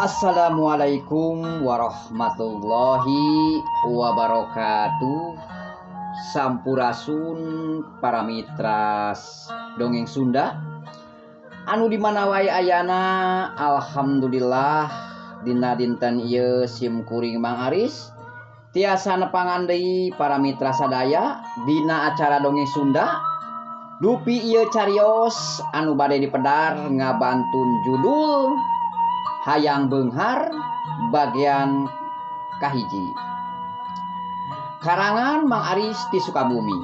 Assalamualaikum warahmatullahi wabarakatuh. Sampurasun para mitras dongeng Sunda anu dimana wae ayana. Alhamdulillah dina dinten ieu sim kuring Mang Aris tiasa nepangan deui para mitra sadaya dina acara dongeng Sunda dupi ieu carios anu bade dipedar ngabantun judul Hayang Beunghar bagian kahiji. Karangan Mang Aris ti Sukabumi.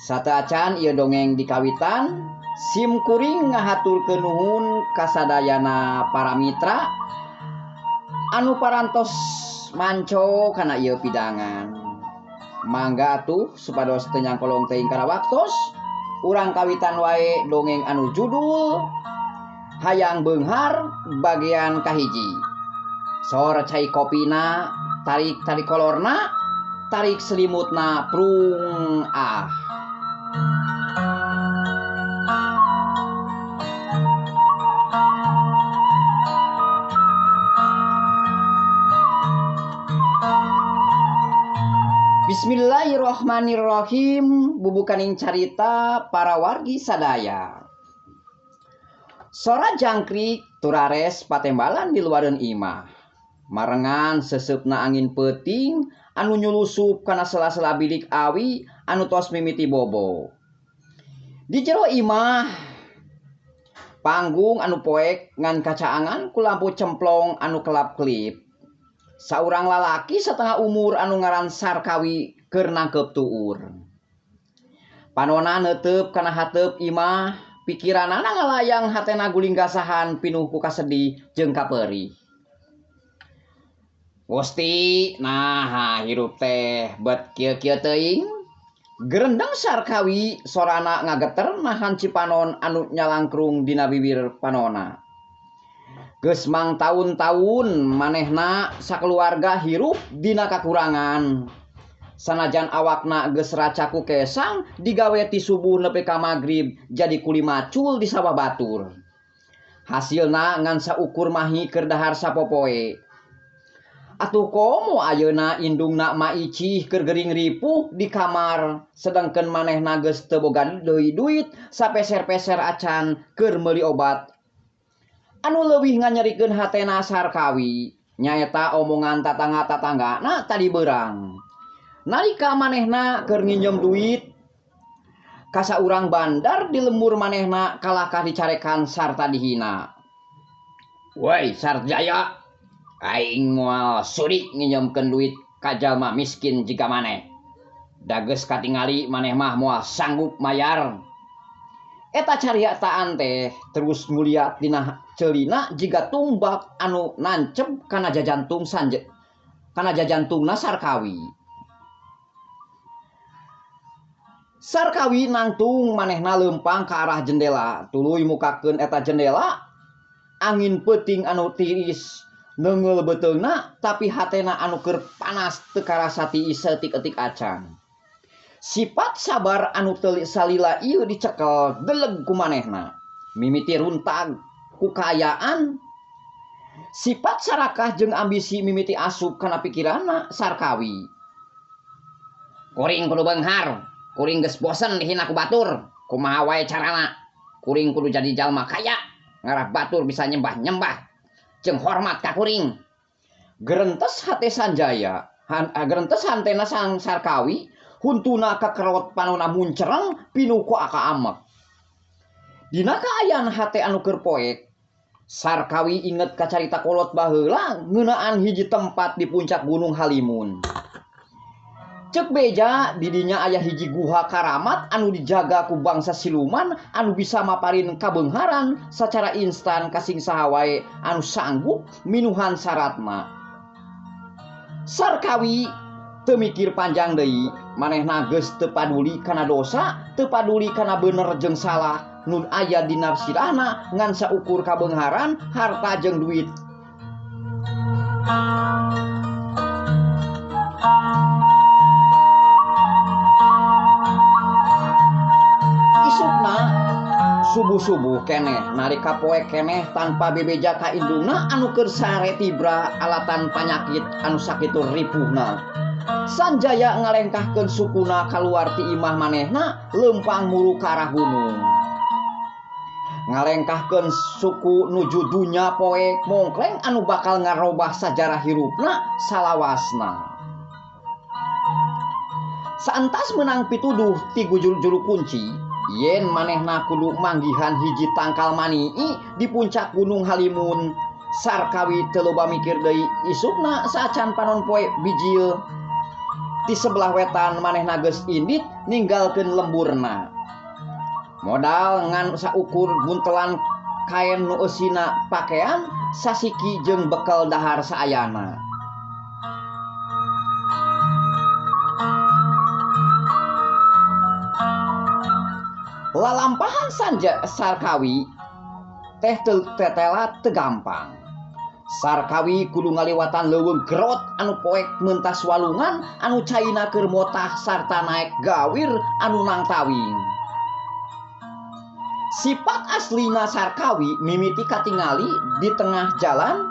Sateuacan ieu dongeng dikawitan sim kuring ngahaturkeun nuhun kasadayana para mitra anu parantos manco kana ieu pidangan. Mangga atuh supados teu nyangkolong teuing kana waktos urang kawitan wae dongeng anu judul Hayang Beunghar bagian kahiji. Sor cai kopina, tarik kolorna, tarik selimutna prung ah. Bismillahirrohmanirrohim. Bubukaning carita para wargi sadaya. Sora jangkrik turares patembalan di luareun imah. Marengan seseupna angin peuting anu nyulusup kana sela-sela bilik awi anu tos mimiti bobo. Di jero imah panggung anu poek ngan kacaangan ku lampu cemplong anu kelap-kelip. Saurang lalaki satengah umur anu ngaran Sarkawi keur nangkep tuur. Panonna neuteup kana hateup imah. Pikiranana ngalayang hatena guling gasahan pinuh ku kasedih jeung kapeurih. Gusti, nah hirup teh bet kieu-kieu teuing. Gerendeng Sarkawi sorana ngageter nahan Cipanon anu nyalangkrung dina bibir panonna. Geus mang taun-taun manehna sakeluarga hirup dina kakurangan. Sanajan awakna geus racaku kesang digawe ti subuh nepi ka magrib jadi kuli macul di sawah batur. Hasilna ngan saukur mahi keur dahar sapopoe. Atuh komo ayeuna indungna maicih keur gering ripuh di kamar sedengkeun manehna geus teu boga deui duit sapeser-peser acan keur meuli obat. Anu leuwih nganyerikeun hatena Sarkawi nyaeta omongan tatangga-tatanggana tadi beurang. Nalika manehna keur nginjem duit ka saurang bandar di lembur manehna kalahkah dicarekan sarta dihina. Woi Sarjaya, aing moal sudi nginjemkeun duit ka jalma miskin jiga maneh. Da geus katingali maneh mah moal sanggup mayar. Eta cariotaan teh terus nguliat dina ceulina jiga tumbak anu nancep kana jajantungna Sarkawi. Sarkawi nangtung manehna leumpang ka arah jendela, tuluy mukakeun eta jendela. Angin peuting anu tiris neungeul beuteungna tapi hatena anu keur panas teu karasa tiis seutik-eutik acan. Sipat sabar anu teu salila ieu dicekel deleg ku manehna. Mimiti runtag ku kaayaan. Sipat sarakah jeung ambisi mimiti asup kana pikiranna Sarkawi. Kuring kudu beunghar. Kuring geus bosen dihina ku batur. Kumaha wae carana kuring kudu jadi jalma kaya ngarah batur bisa nyembah-nyembah jeung hormat ka kuring. Gerentes hate Sanjaya, gerentes hantena sang Sarkawi huntuna kakerot panonna muncereng pinuh ku aka amek. Dina kaayaan hate anu keur poek Sarkawi inget ka carita kolot baheula ngeunaan hiji tempat di puncak Gunung Halimun. Cek beja di dinya aya hiji guha karamat anu dijaga ku bangsa siluman anu bisa maparin kabeungharan sacara instan ka sing saha wae anu sanggup minuhan saratna. Sarkawi teu mikir panjang deui, manehna geus teu paduli kana dosa, teu paduli kana bener jeung salah nun aya dina sirahna ngan saukur kabeungharan, harta jeung duit. subuh-subuh keneh nalika poe keneh tanpa bebeja ka indungna anu keur sare tibra alatan panyakit anu sakitu ripuhna. Sanjaya ngalengkahkeun sukuna kaluar ti imah manehna lempang muru ka arah gunung. Ngalengkahkeun suku nuju dunya poe mongkleng anu bakal ngarobah sajarah hirupna salawasna. Saentas menang pituduh ti juru kunci, yen manehna kudu manggihan hiji tangkal manii di puncak Gunung Halimun sarkawi teu loba mikir deui isukna saacan panon poe bijil ti sebelah wetan manehna geus indit ninggalkeun lemburna. Modal ngan saukur buntelan kain nu eusina pakean sasiki jeung bekel dahar saayana. Lalampahan sanja sarkawi teh tetela teu gampang. Sarkawi kudu ngaliwatan leuweung gerot anu poek mentas walungan anu caina keur motah sarta naek gawir anu nangtawing. Sifat aslina sarkawi mimiti katingali di tengah jalan.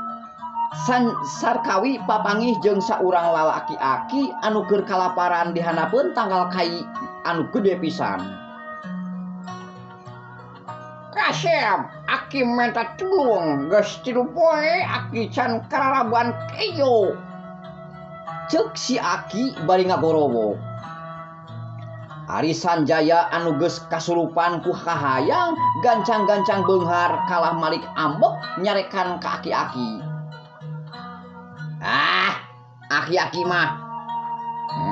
Sarkawi papangih jeung saurang lalaki aki anu keur kalaparan dihanapeun tanggal kai anu gede pisan. Kasep, aki menta tulung, geus 3 poe aki can kararaban keyo. Ceuk si aki bari ngagorowo. Ari Sanjaya anu geus kasurupan ku kahayang gancang-gancang beunghar kalah malik ambek nyarekan ka aki-aki. Aki-aki mah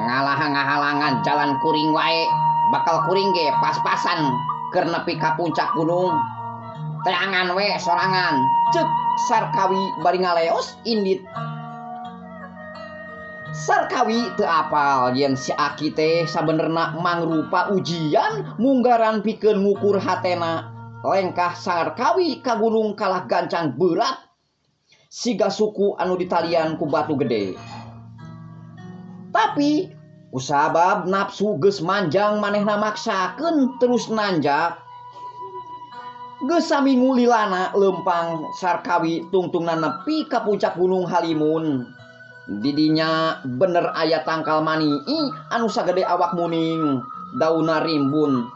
ngahalangan jalan kuring wae, bakal kuring ge pas-pasan keur nepi ka puncak gunung. Teangan we sorangan, ceuk sarkawi bari ngaleos indit. Sarkawi teu apal yen si aki teh sabenerna mangrupa ujian munggaran pikeun ngukur hatena. Lengkah sarkawi ka gunung kalah gancang berat siga suku anu ditalian ku batu gede. Tapi kusabab nafsu geus manjang manehna maksakeun terus nanjak. Geus saminggu lilana lempang sarkawi tungtungna nepi ka puncak Gunung Halimun. Didinya bener aya tangkal manii anu sagede awak muning, daunna rimbun.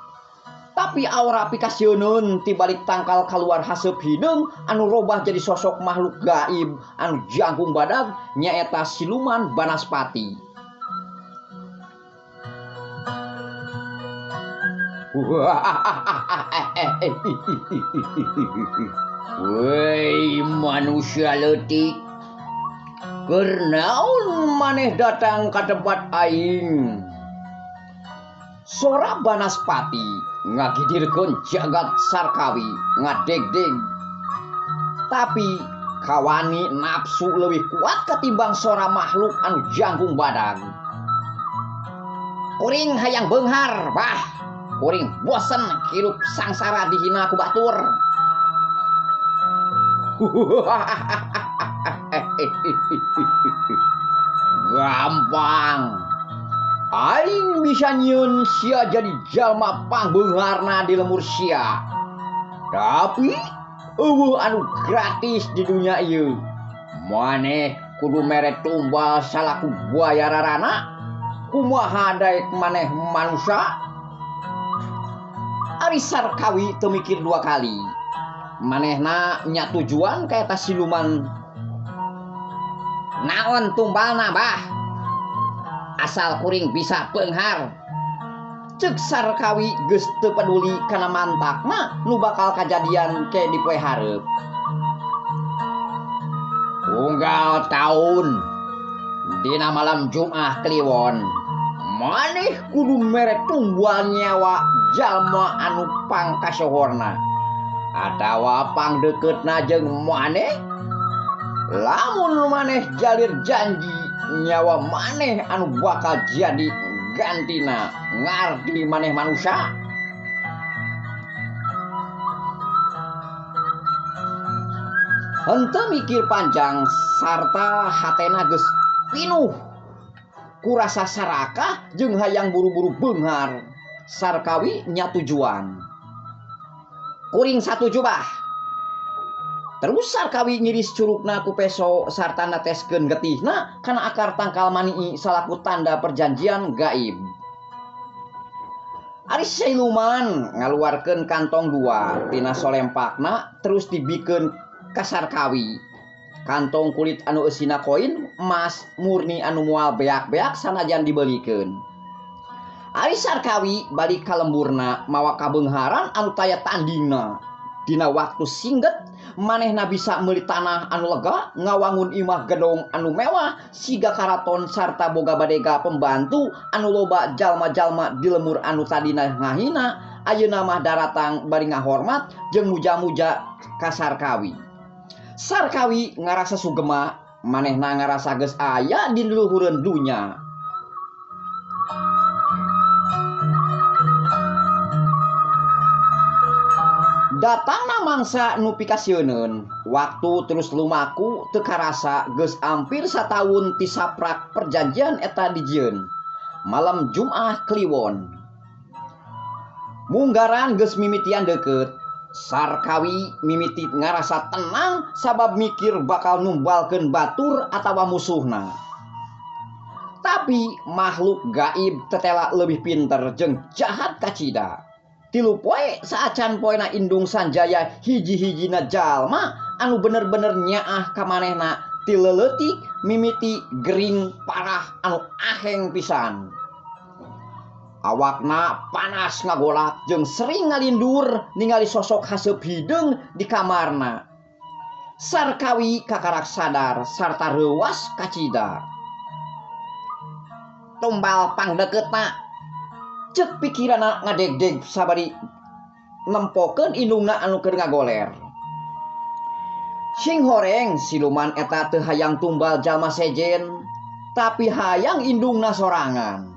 Tapi aura pikasieun ti balik tangkal kaluar haseup hideung anu robah jadi sosok makhluk gaib anu jangkung badag nyaeta siluman Banaspati. Woi manusia leutik, keur naon maneh datang ka tempat aing? Sora Banaspati ngagidirkeun jagat sarkawi ngadegdeg. Tapi kawani nafsu leuwih kuat katimbang sora makhluk anu jangkung badag. Kuring hayang beunghar, bah. Kuring bosen hirup sangsara dihina ku batur. Gampang. Aing bisa nyieun sia jadi jalma pangbeungharna di lemur sia. Tapi eueuh anu gratis di dunia ieu. Maneh kudu mere tumbal salaku buaya rarana. Kumaha daek maneh manusia? Ari sarkawi teu mikir 2 kali. Manehna nya tujuan ka eta siluman. Naon tumbalna, bah? Asal kuring bisa beunghar. Ceuk sarkawi geus teu peduli kana mantakna nu bakal kajadian ke di poe hareup. Unggal taun dina malam Jumat Kliwon, maneh kudu mere tumbal nyawa jalma anu pangkasohorna atawa pangdeuketna jeung maneh. Lamun maneh jalir janji nyawa maneh anu bakal jadi gantina ngardi maneh manusia. Henteu mikir panjang sarta hatena geus pinuh ku rasa sarakah jeung hayang buru-buru beunghar. Sarkawi nya tujuan. kuring satu jubah. Terus Sarkawi ngiris curugna ku peso sarta neteskeun getihna kana akar tangkal manii salaku tanda perjanjian gaib. Ari Siluman ngaluarkeun kantong 2 tina solempakna terus dibikeun ka Sarkawi. Kantong kulit anu eusina koin emas murni anu moal beak-beak sanajan dibelikeun. Ari Sarkawi balik ka lemburna mawa kabeungharan anu taya tandingna. Dina waktu singget manehna bisa meuli tanah anu lega ngawangun imah gedong anu mewah siga karaton sarta boga badega pembantu anu loba jalma-jalma di lembur anu tadina ngahina ayeuna mah daratang bari ngahormat jeung muja-muja ka Sarkawi. Sarkawi ngarasa sugema manehna ngarasa geus aya di luhureun dunya. Datangna mangsa nu pikasieun, waktu terus lumaku teu karasa geus ampir sataun ti saprak perjanjian eta dijieun. Malam Jumat Kliwon. Munggaran geus mimitian deukeut. Sarkawi mimiti ngarasa tenang sabab mikir bakal numbalkeun batur atawa musuhna. Tapi makhluk gaib tetela lebih pinter jeung jahat kacida. 3 poe saacan poena indung sanjaya hiji-hijina jalma anu bener-bener nyaah ka manehna ti leuletik mimiti gering parah anu aheng pisan. Awakna panas ngagolak jeung sering ngalindur ningali sosok haseup hideung di kamarna. Sarkawi kakarak sadar sarta reuwas kacida. Tumbal pangdekeutna cek pikirana ngadeg-deg sabari nempokeun indungna anu keur ngagoler. Sing horeng siluman eta teu hayang tumbal jalma sejen, tapi hayang indungna sorangan.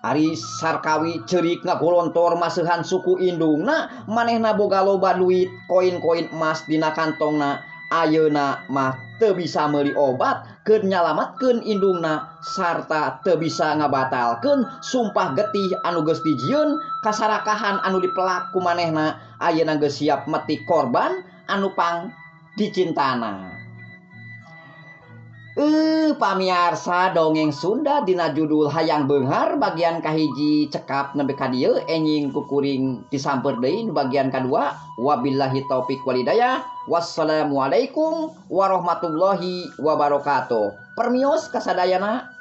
Ari Sarkawi ceurik ngagolontor maseuhan suku indungna, manehna boga loba duit koin-koin emas dina kantongna. Ayeuna mah teu bisa meuli obat keur nyalametkeun indungna sarta teu bisa ngabatalkeun sumpah getih anu geus dijieun kasarakahan anu dipelak ku manehna. Ayeuna geus siap meti korban anu pang dicintana. Pamiarsa dongeng Sunda dina judul Hayang Beunghar bagian kahiji cekap nepi ka dieu enjing kukuring disamper deui bagian kadua. Wabillahi taufik walhidayah. Wassalamualaikum warahmatullahi wabarakatuh. Permios kasadayana.